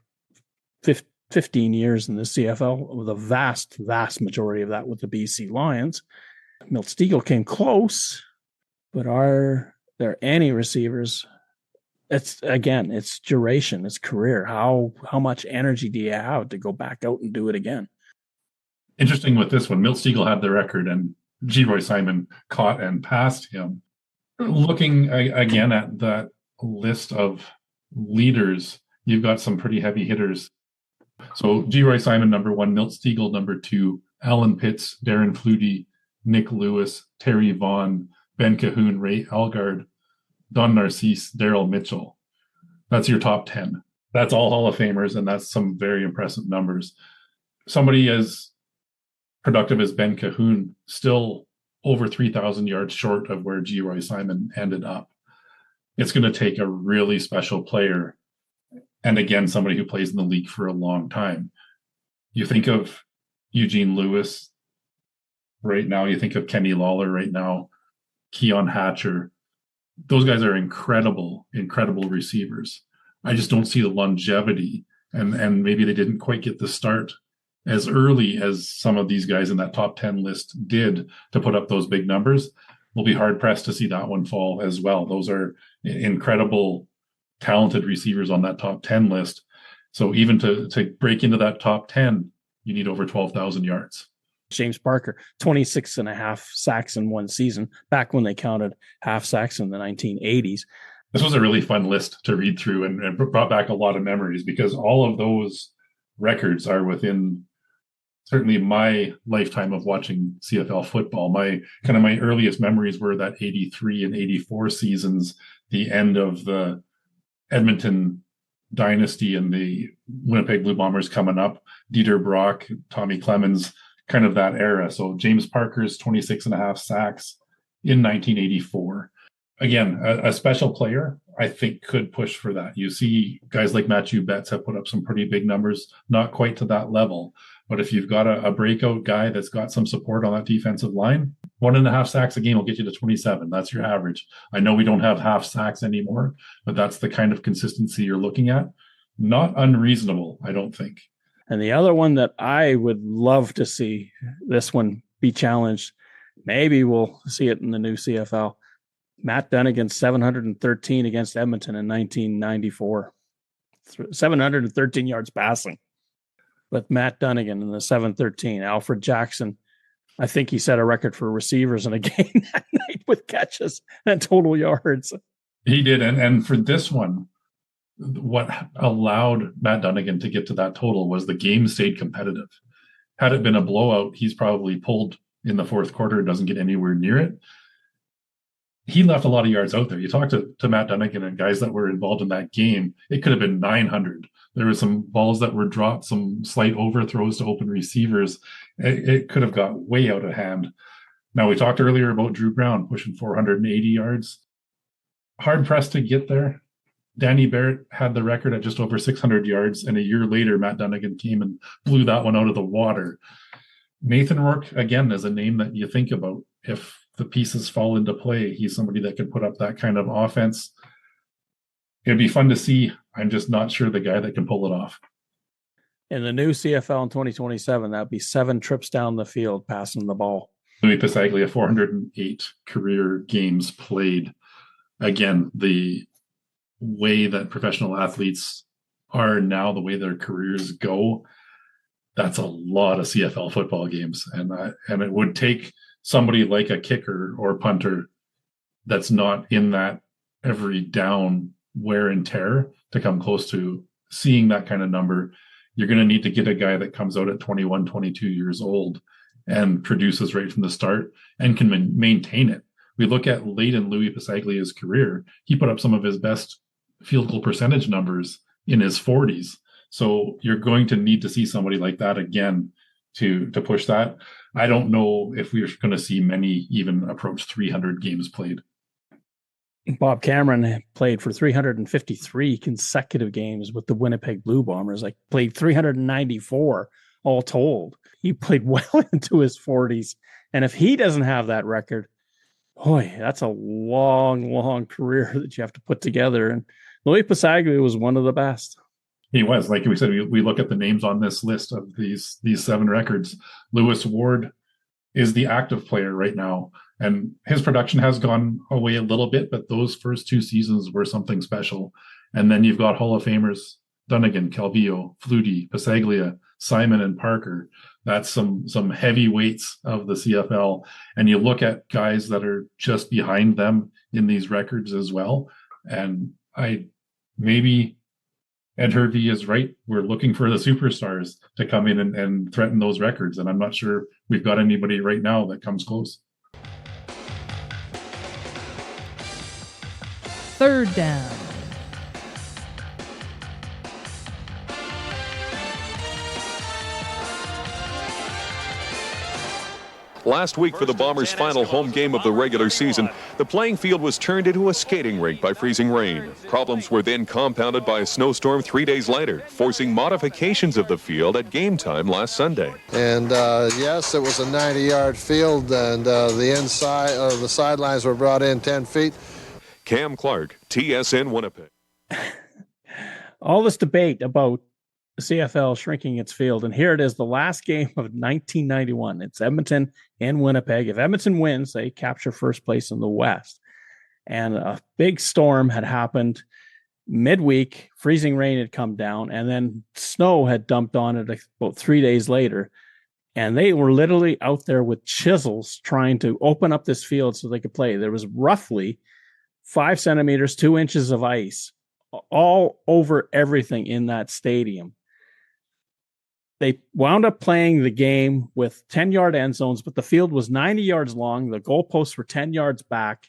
[SPEAKER 3] 15 years in the CFL, with a vast majority of that with the BC Lions. Milt Stegall came close, but are there any receivers? It's duration, it's career. How much energy do you have to go back out and do it again?
[SPEAKER 4] Interesting with this one, Milt Stegall had the record and G. Roy Simon caught and passed him. Looking again at that list of leaders, you've got some pretty heavy hitters. So G. Roy Simon, number one, Milt Stegall, number two, Alan Pitts, Darren Flutie, Nick Lewis, Terry Vaughn, Ben Cahoon, Ray Algard, Don Narcisse, Daryl Mitchell. That's your top 10. That's all Hall of Famers, and that's some very impressive numbers. Somebody as productive as Ben Cahoon, still over 3,000 yards short of where G. Roy Simon ended up. It's going to take a really special player, and again, somebody who plays in the league for a long time. You think of Eugene Lewis right now, you think of Kenny Lawler right now, Keon Hatcher. Those guys are incredible receivers. I just don't see the longevity, and maybe they didn't quite get the start as early as some of these guys in that top 10 list did to put up those big numbers. We'll be hard pressed to see that one fall as well. Those are incredible, talented receivers on that top 10 list. So even to break into that top 10, you need over 12,000 yards.
[SPEAKER 3] James Parker, 26 and a half sacks in one season, back when they counted half sacks in the 1980s.
[SPEAKER 4] This was a really fun list to read through and brought back a lot of memories, because all of those records are within certainly my lifetime of watching CFL football. My earliest memories were that 83 and 84 seasons, the end of the Edmonton dynasty and the Winnipeg Blue Bombers coming up, Dieter Brock, Tommy Clemens, kind of that era. So James Parker's 26 and a half sacks in 1984. Again, a special player, I think, could push for that. You see guys like Matthew Betts have put up some pretty big numbers, not quite to that level. But if you've got a breakout guy that's got some support on that defensive line, 1.5 sacks a game will get you to 27. That's your average. I know we don't have half sacks anymore, but that's the kind of consistency you're looking at. Not unreasonable, I don't think.
[SPEAKER 3] And the other one that I would love to see this one be challenged, maybe we'll see it in the new CFL, Matt Dunnigan, 713 against Edmonton in 1994. 713 yards passing with Matt Dunnigan in the 713. Alfred Jackson, I think he set a record for receivers in a game that night with catches and total yards.
[SPEAKER 4] He did. And for this one, what allowed Matt Dunnigan to get to that total was the game stayed competitive. Had it been a blowout, he's probably pulled in the fourth quarter, doesn't get anywhere near it. He left a lot of yards out there. You talk to Matt Dunnigan and guys that were involved in that game, it could have been 900. There were some balls that were dropped, some slight overthrows to open receivers. It could have got way out of hand. Now, we talked earlier about Drew Brown pushing 480 yards. Hard pressed to get there. Danny Barrett had the record at just over 600 yards, and a year later, Matt Dunnigan came and blew that one out of the water. Nathan Rourke, again, is a name that you think about. If the pieces fall into play, he's somebody that can put up that kind of offense. It'd be fun to see. I'm just not sure the guy that can pull it off.
[SPEAKER 3] In the new CFL in 2027, that'd be 7 trips down the field passing the ball.
[SPEAKER 4] Louis Pasaglia, 408 career games played. Again, the way that professional athletes are now, the way their careers go, that's a lot of CFL football games. And it would take somebody like a kicker or punter that's not in that every down wear and tear to come close to seeing that kind of number. You're going to need to get a guy that comes out at 21, 22 years old and produces right from the start and can maintain it. We look at late in Louis Pasaglia's career, he put up some of his best field goal percentage numbers in his 40s. So you're going to need to see somebody like that again to push that. I don't know if we're going to see many even approach 300 games played.
[SPEAKER 3] Bob Cameron played for 353 consecutive games with the Winnipeg Blue Bombers, like played 394 all told. He played well into his 40s. And if he doesn't have that record, boy, that's a long, long career that you have to put together. And Louis Pasaglia was one of the best.
[SPEAKER 4] He was. Like we said, we look at the names on this list of these 7 records. Lewis Ward is the active player right now, and his production has gone away a little bit, but those first 2 seasons were something special. And then you've got Hall of Famers, Dunnigan, Calvillo, Flutie, Pasaglia, Simon, and Parker. That's some heavyweights of the CFL. And you look at guys that are just behind them in these records as well. And maybe Ed Hervey is right. We're looking for the superstars to come in and threaten those records. And I'm not sure we've got anybody right now that comes close.
[SPEAKER 5] Third down.
[SPEAKER 6] Last week for the Bombers' final home game of the regular season, the playing field was turned into a skating rink by freezing rain. Problems were then compounded by a snowstorm 3 days later, forcing modifications of the field at game time last Sunday.
[SPEAKER 7] And yes, it was a 90-yard field, and the inside of the sidelines were brought in 10 feet.
[SPEAKER 6] Cam Clark, TSN Winnipeg.
[SPEAKER 3] All this debate about the CFL shrinking its field, and here it is, the last game of 1991. It's Edmonton and Winnipeg. If Edmonton wins, they capture first place in the West. And a big storm had happened midweek. Freezing rain had come down, and then snow had dumped on it about 3 days later. And they were literally out there with chisels trying to open up this field so they could play. There was roughly 5 centimeters, 2 inches of ice all over everything in that stadium. They wound up playing the game with 10-yard end zones, but the field was 90 yards long. The goalposts were 10 yards back,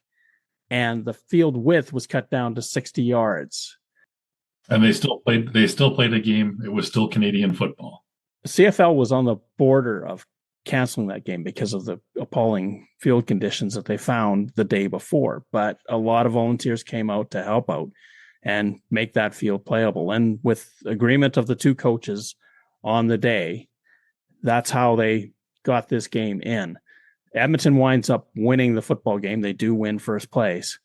[SPEAKER 3] and the field width was cut down to 60 yards.
[SPEAKER 4] And they still played a game. It was still Canadian football.
[SPEAKER 3] The CFL was on the border of canceling that game because of the appalling field conditions that they found the day before. But a lot of volunteers came out to help out and make that field playable. And with agreement of the 2 coaches on the day, that's how they got this game in. Edmonton winds up winning the football game. They do win first place.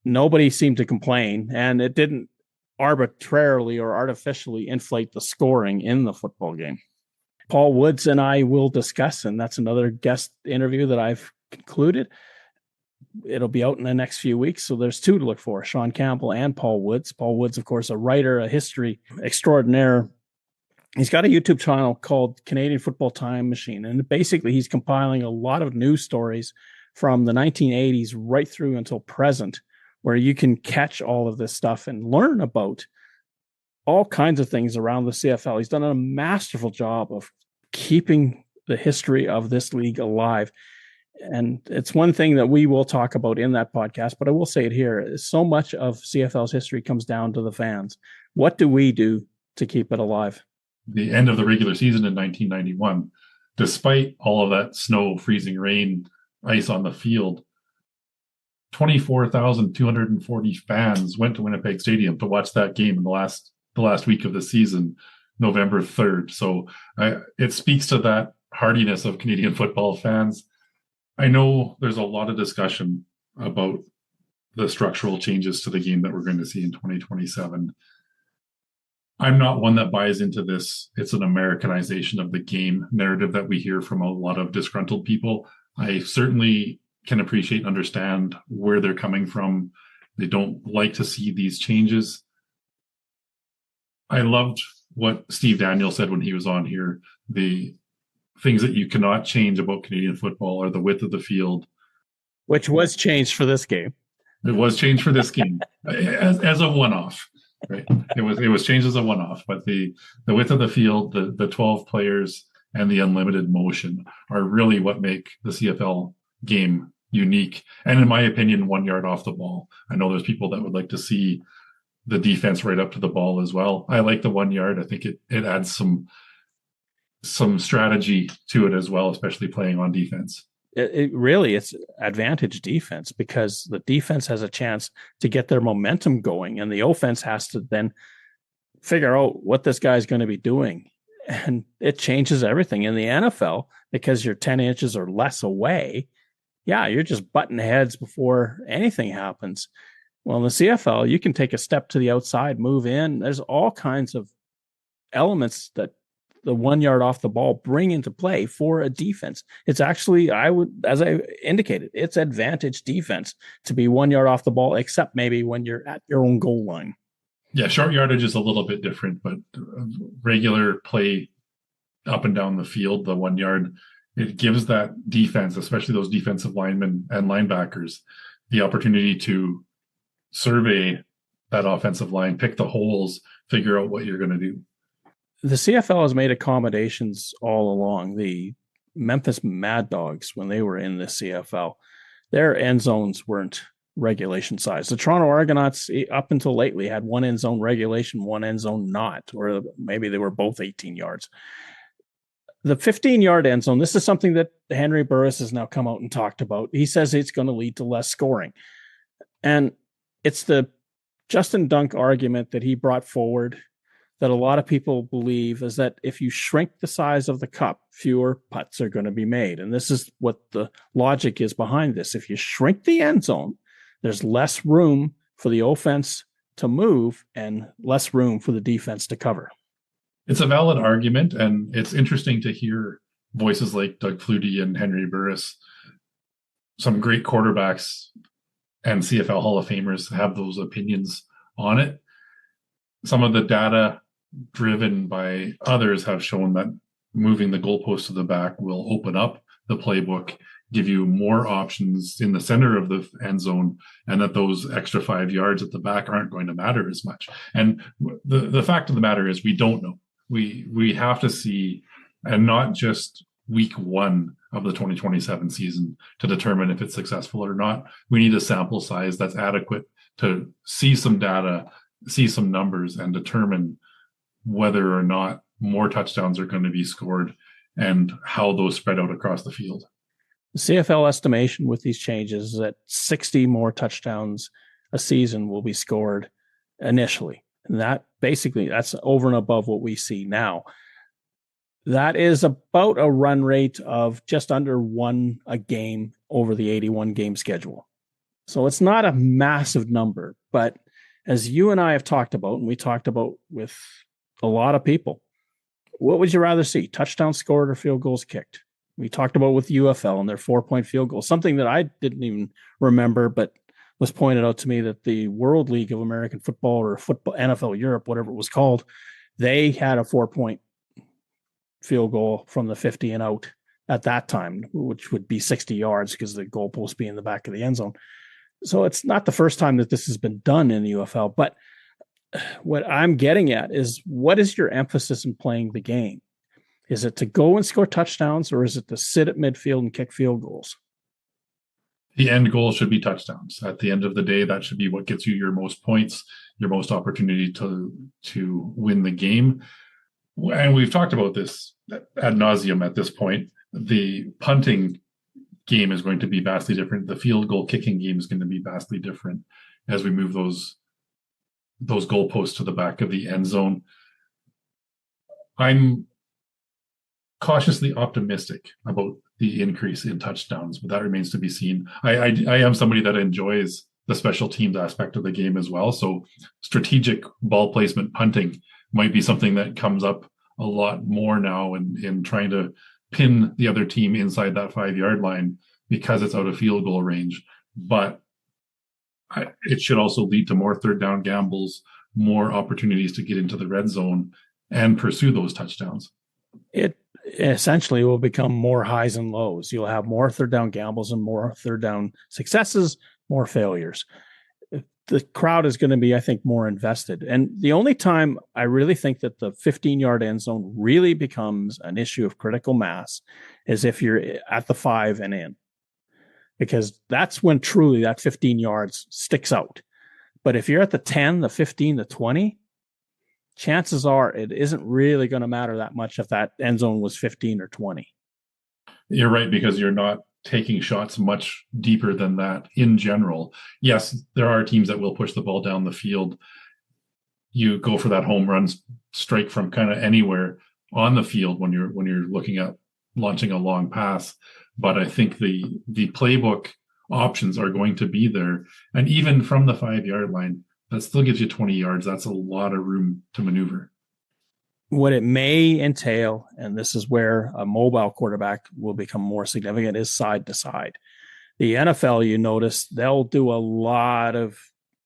[SPEAKER 3] Nobody seemed to complain, and it didn't arbitrarily or artificially inflate the scoring in the football game. Paul Woods and I will discuss, and that's another guest interview that I've concluded. It'll be out in the next few weeks. So there's two to look for, Sean Campbell and Paul Woods. Paul Woods, of course, a writer, a history extraordinaire. He's got a YouTube channel called Canadian Football Time Machine. And basically he's compiling a lot of news stories from the 1980s right through until present, where you can catch all of this stuff and learn about all kinds of things around the CFL. He's done a masterful job of keeping the history of this league alive. And it's one thing that we will talk about in that podcast, but I will say it here. So much of CFL's history comes down to the fans. What do we do to keep it alive?
[SPEAKER 4] The end of the regular season in 1991, despite all of that snow, freezing rain, ice on the field, 24,240 fans went to Winnipeg Stadium to watch that game in the last week of the season, November 3rd. So it speaks to that hardiness of Canadian football fans. I know there's a lot of discussion about the structural changes to the game that we're going to see in 2027. I'm not one that buys into this. It's an Americanization of the game narrative that we hear from a lot of disgruntled people. I certainly can appreciate and understand where they're coming from. They don't like to see these changes. I loved what Steve Daniel said when he was on here. The things that you cannot change about Canadian football are the width of the field.
[SPEAKER 3] Which was changed for this game.
[SPEAKER 4] It was changed for this game as a one-off. Right. It was changed as a one-off, but the width of the field, the 12 players, and the unlimited motion are really what make the CFL game unique. And in my opinion, 1 yard off the ball. I know there's people that would like to see the defense right up to the ball as well. I like the 1 yard. I think it adds some strategy to it as well, especially playing on defense.
[SPEAKER 3] It's advantage defense, because the defense has a chance to get their momentum going, and the offense has to then figure out what this guy's going to be doing. And it changes everything in the NFL, because you're 10 inches or less away. Yeah, you're just butting heads before anything happens. Well, in the CFL, you can take a step to the outside, move in. There's all kinds of elements that the 1 yard off the ball bring into play for a defense. It's actually, as I indicated, it's advantage defense to be 1 yard off the ball, except maybe when you're at your own goal line.
[SPEAKER 4] Yeah, short yardage is a little bit different, but regular play up and down the field, the 1 yard, it gives that defense, especially those defensive linemen and linebackers, the opportunity to survey that offensive line, pick the holes, figure out what you're going to do.
[SPEAKER 3] The CFL has made accommodations all along. The Memphis Mad Dogs, when they were in the CFL, their end zones weren't regulation size. The Toronto Argonauts, up until lately, had one end zone regulation, one end zone not, or maybe they were both 18 yards. The 15-yard end zone, this is something that Henry Burris has now come out and talked about. He says it's going to lead to less scoring. And it's the Justin Dunk argument that he brought forward that a lot of people believe, is that if you shrink the size of the cup, fewer putts are going to be made. And this is what the logic is behind this. If you shrink the end zone, there's less room for the offense to move and less room for the defense to cover.
[SPEAKER 4] It's a valid argument, and it's interesting to hear voices like Doug Flutie and Henry Burris, some great quarterbacks and CFL Hall of Famers, have those opinions on it. Some of the data driven by others have shown that moving the goalpost to the back will open up the playbook, give you more options in the center of the end zone, and that those extra 5 yards at the back aren't going to matter as much. And the fact of the matter is, we don't know. We have to see, and not just week one of the 2027 season to determine if it's successful or not. We need a sample size that's adequate to see some data, see some numbers, and determine whether or not more touchdowns are going to be scored and how those spread out across the field.
[SPEAKER 3] The CFL estimation with these changes is that 60 more touchdowns a season will be scored initially. And that's over and above what we see now. That is about a run rate of just under one a game over the 81 game schedule. So it's not a massive number, but as you and I have talked about, and we talked about with a lot of people, what would you rather see? Touchdowns scored or field goals kicked? We talked about with UFL and their 4-point field goal, something that I didn't even remember, but was pointed out to me that the World League of American Football or football NFL Europe, whatever it was called, they had a 4-point field goal from the 50 and out at that time, which would be 60 yards because the goalpost be in the back of the end zone. So it's not the first time that this has been done in the UFL, but what I'm getting at is, what is your emphasis in playing the game? Is it to go and score touchdowns, or is it to sit at midfield and kick field goals?
[SPEAKER 4] The end goal should be touchdowns. At the end of the day, that should be what gets you your most points, your most opportunity to win the game. And we've talked about this ad nauseum at this point. The punting game is going to be vastly different. The field goal kicking game is going to be vastly different as we move those goalposts to the back of the end zone. I'm cautiously optimistic about the increase in touchdowns, but that remains to be seen. I am somebody that enjoys the special teams aspect of the game as well. So strategic ball placement punting might be something that comes up a lot more now in trying to pin the other team inside that 5-yard line because it's out of field goal range. But it should also lead to more third down gambles, more opportunities to get into the red zone and pursue those touchdowns.
[SPEAKER 3] It essentially will become more highs and lows. You'll have more third down gambles and more third down successes, more failures. The crowd is going to be, I think, more invested. And the only time I really think that the 15-yard end zone really becomes an issue of critical mass is if you're at the 5 and in, because that's when truly that 15 yards sticks out. But if you're at the 10, the 15, the 20, chances are it isn't really going to matter that much if that end zone was 15 or 20.
[SPEAKER 4] You're right, because you're not taking shots much deeper than that in general. Yes, there are teams that will push the ball down the field. You go for that home run strike from kind of anywhere on the field when you're looking at launching a long pass. But I think the playbook options are going to be there. And even from the 5-yard line, that still gives you 20 yards. That's a lot of room to maneuver.
[SPEAKER 3] What it may entail, and this is where a mobile quarterback will become more significant, is side to side. The NFL, you notice, they'll do a lot of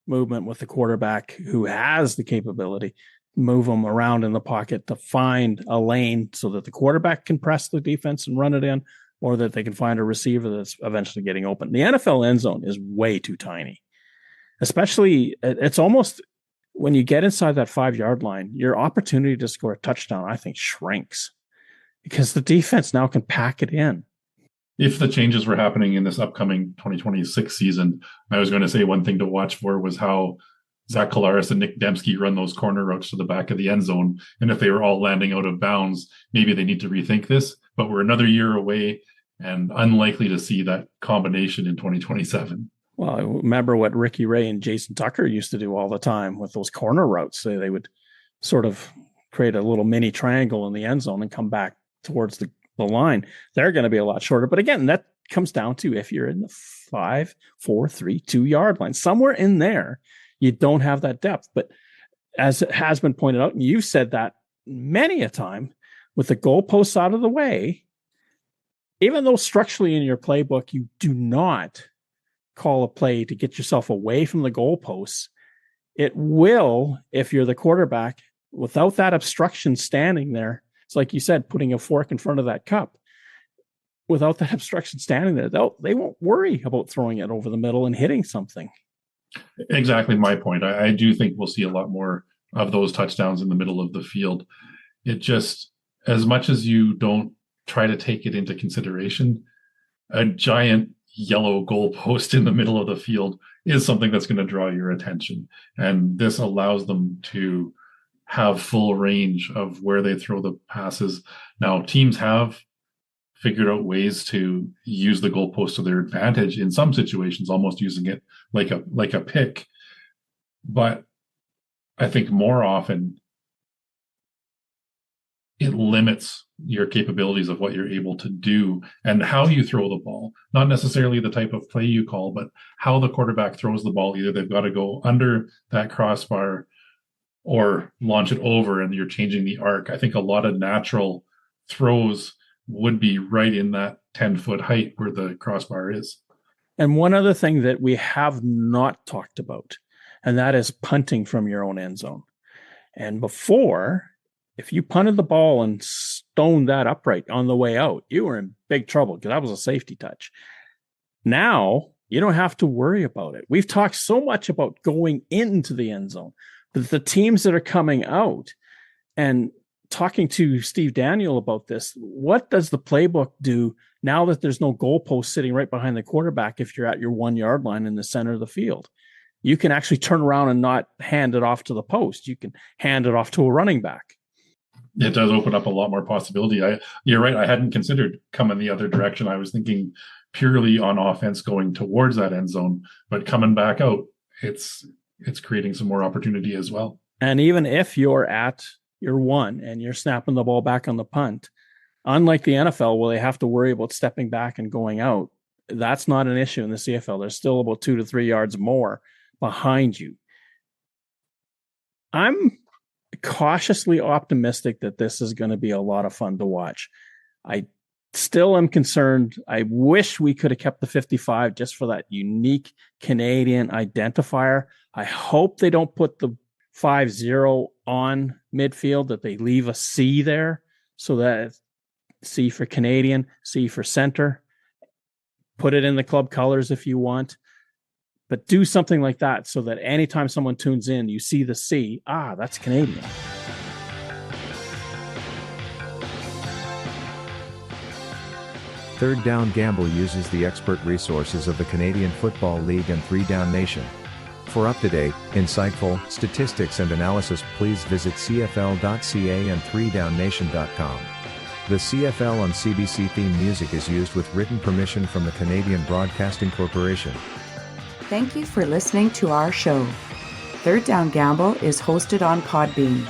[SPEAKER 3] movement with the quarterback who has the capability, move them around in the pocket to find a lane so that the quarterback can press the defense and run it in, or that they can find a receiver that's eventually getting open. The NFL end zone is way too tiny. Especially, it's almost when you get inside that 5-yard line, your opportunity to score a touchdown, I think, shrinks because the defense now can pack it in.
[SPEAKER 4] If the changes were happening in this upcoming 2026 season, I was going to say one thing to watch for was how Zach Collaros and Nick Dembski run those corner routes to the back of the end zone. And if they were all landing out of bounds, maybe they need to rethink this. But we're another year away and unlikely to see that combination in 2027.
[SPEAKER 3] Well, I remember what Ricky Ray and Jason Tucker used to do all the time with those corner routes. They would sort of create a little mini triangle in the end zone and come back towards the line. They're going to be a lot shorter. But again, that comes down to if you're in the 5, 4, 3, 2-yard line, somewhere in there, you don't have that depth. But as it has been pointed out, and you've said that many a time, with the goalposts out of the way, even though structurally in your playbook, you do not call a play to get yourself away from the goalposts, it will, if you're the quarterback, without that obstruction standing there. It's like you said, putting a fork in front of that cup. Without that obstruction standing there, they won't worry about throwing it over the middle and hitting something.
[SPEAKER 4] Exactly my point. I do think we'll see a lot more of those touchdowns in the middle of the field. It just, as much as you don't try to take it into consideration, a giant yellow goalpost in the middle of the field is something that's going to draw your attention. And this allows them to have full range of where they throw the passes. Now, teams have figured out ways to use the goalpost to their advantage in some situations, almost using it like a pick. But I think more often it limits your capabilities of what you're able to do and how you throw the ball. Not necessarily the type of play you call, but how the quarterback throws the ball. Either they've got to go under that crossbar or launch it over and you're changing the arc. I think a lot of natural throws would be right in that 10-foot height where the crossbar is.
[SPEAKER 3] And one other thing that we have not talked about, and that is punting from your own end zone. And before, if you punted the ball and stoned that upright on the way out, you were in big trouble because that was a safety touch. Now, you don't have to worry about it. We've talked so much about going into the end zone, but the teams that are coming out, and talking to Steve Daniel about this, what does the playbook do now that there's no goalpost sitting right behind the quarterback if you're at your 1 yard line in the center of the field? You can actually turn around and not hand it off to the post. You can hand it off to a running back.
[SPEAKER 4] It does open up a lot more possibility. You're right. I hadn't considered coming the other direction. I was thinking purely on offense going towards that end zone, but coming back out, it's creating some more opportunity as well.
[SPEAKER 3] And even if you're at your 1 and you're snapping the ball back on the punt, unlike the NFL where they have to worry about stepping back and going out, that's not an issue in the CFL. There's still about 2 to 3 yards more behind you. I'm cautiously optimistic that this is going to be a lot of fun to watch. I still am concerned. I wish we could have kept the 55 just for that unique Canadian identifier. I hope they don't put the 5-0 on midfield, that they leave a C there so that C for Canadian, C for center. Put it in the club colors if you want, but do something like that so that anytime someone tunes in, you see the C. Ah, that's Canadian.
[SPEAKER 5] Third Down Gamble uses the expert resources of the Canadian Football League and 3 Down Nation. For up-to-date, insightful statistics and analysis, please visit cfl.ca and 3downnation.com. The CFL on CBC theme music is used with written permission from the Canadian Broadcasting Corporation.
[SPEAKER 8] Thank you for listening to our show. Third Down Gamble is hosted on Podbean.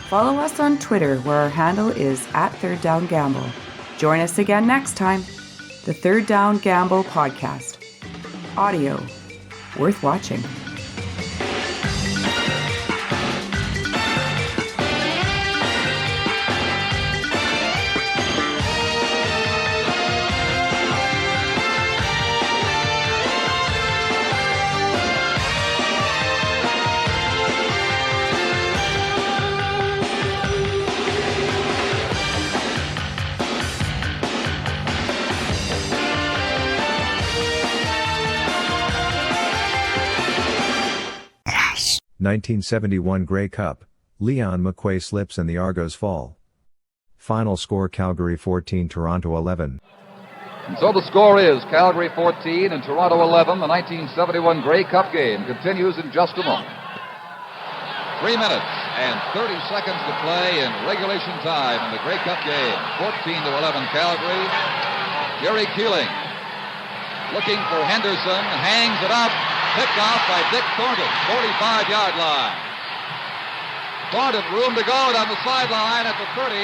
[SPEAKER 8] Follow us on Twitter, where our handle is @ThirdDownGamble. Join us again next time. The Third Down Gamble podcast. Audio worth watching.
[SPEAKER 5] Yes. 1971 Grey Cup, Leon McQuay slips and the Argos fall. Final score Calgary 14, Toronto 11.
[SPEAKER 9] And so the score is Calgary 14 and Toronto 11. The 1971 Grey Cup game continues in just a moment. 3 minutes and 30 seconds to play in regulation time in the Grey Cup game. 14-11 Calgary. Jerry Keeling looking for Henderson, hangs it up, picked off by Dick Thornton, 45-yard line. Thornton, room to go down the sideline at the 30.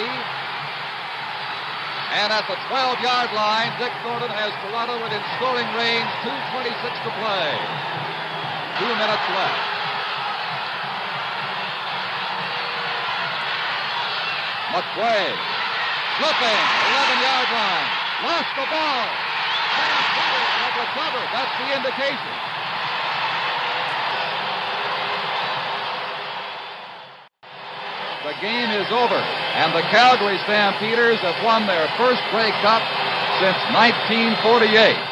[SPEAKER 9] And at the 12-yard line, Dick Thornton has Toronto within scoring range, 2:26 to play. 2 minutes left. McQuay, slipping, 11-yard line, lost the ball. Had recovered, that's the indication. The game is over, and the Calgary Stampeders have won their first Grey Cup since 1948.